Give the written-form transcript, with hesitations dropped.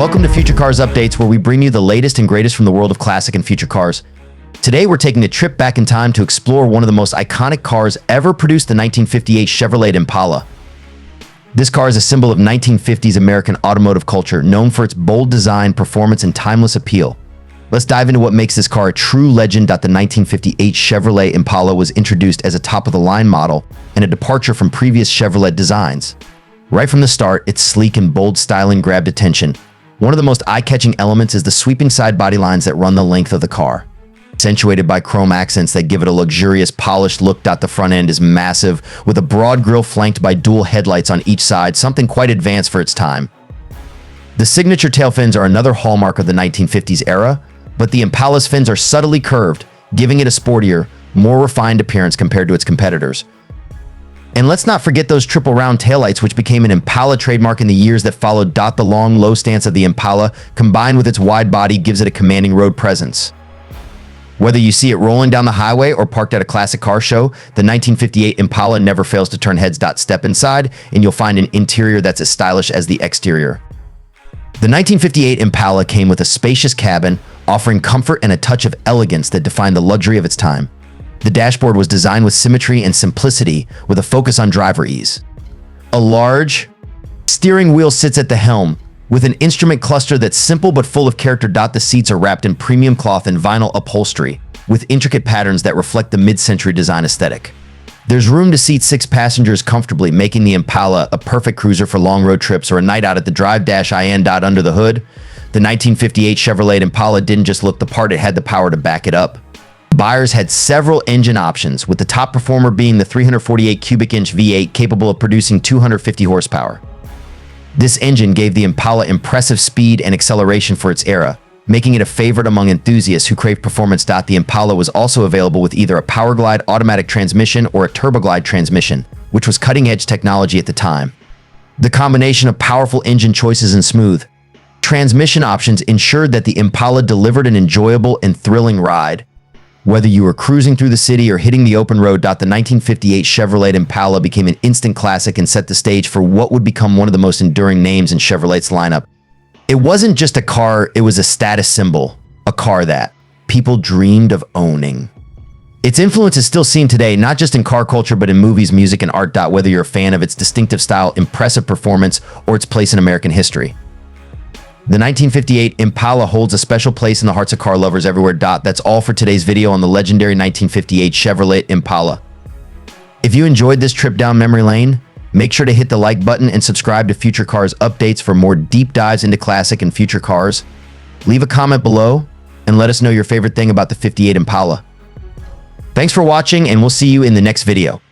Welcome to Future Cars Updates, where we bring you the latest and greatest from the world of classic and future cars. Today, we're taking a trip back in time to explore one of the most iconic cars ever produced, the 1958 Chevrolet Impala. This car is a symbol of 1950s American automotive culture, known for its bold design, performance, and timeless appeal. Let's dive into what makes this car a true legend. The 1958 Chevrolet Impala was introduced as a top-of-the-line model and a departure from previous Chevrolet designs. Right from the start, its sleek and bold styling grabbed attention. One of the most eye-catching elements is the sweeping side body lines that run the length of the car, accentuated by chrome accents that give it a luxurious, polished look. The front end is massive, with a broad grille flanked by dual headlights on each side, something quite advanced for its time. The signature tail fins are another hallmark of the 1950s era, but the Impala's fins are subtly curved, giving it a sportier, more refined appearance compared to its competitors. And let's not forget those triple round taillights, which became an Impala trademark in the years that followed. The long, low stance of the Impala, combined with its wide body, gives it a commanding road presence. Whether you see it rolling down the highway or parked at a classic car show, the 1958 Impala never fails to turn heads. Step inside, and you'll find an interior that's as stylish as the exterior. The 1958 Impala came with a spacious cabin, offering comfort and a touch of elegance that defined the luxury of its time. The dashboard was designed with symmetry and simplicity, with a focus on driver ease. A large steering wheel sits at the helm, with an instrument cluster that's simple but full of character. The seats are wrapped in premium cloth and vinyl upholstery, with intricate patterns that reflect the mid-century design aesthetic. There's room to seat 6 passengers comfortably, making the Impala a perfect cruiser for long road trips or a night out at the drive-in. Under the hood, the 1958 Chevrolet Impala didn't just look the part, it had the power to back it up. Buyers had several engine options, with the top performer being the 348 cubic inch V8 capable of producing 250 horsepower. This engine gave the Impala impressive speed and acceleration for its era, making it a favorite among enthusiasts who crave performance. The Impala was also available with either a Powerglide automatic transmission or a Turboglide transmission, which was cutting-edge technology at the time. The combination of powerful engine choices and smooth transmission options ensured that the Impala delivered an enjoyable and thrilling ride. Whether you were cruising through the city or hitting the open road, the 1958 Chevrolet Impala became an instant classic and set the stage for what would become one of the most enduring names in Chevrolet's lineup. It wasn't just a car, it was a status symbol, a car that people dreamed of owning. Its influence is still seen today, not just in car culture, but in movies, music, and art. Whether you're a fan of its distinctive style, impressive performance, or its place in American history, the 1958 Impala holds a special place in the hearts of car lovers everywhere. That's all for today's video on the legendary 1958 Chevrolet Impala. If you enjoyed this trip down memory lane, make sure to hit the like button and subscribe to Future Cars Updates for more deep dives into classic and future cars. Leave a comment below and let us know your favorite thing about the 58 Impala. Thanks for watching, and we'll see you in the next video.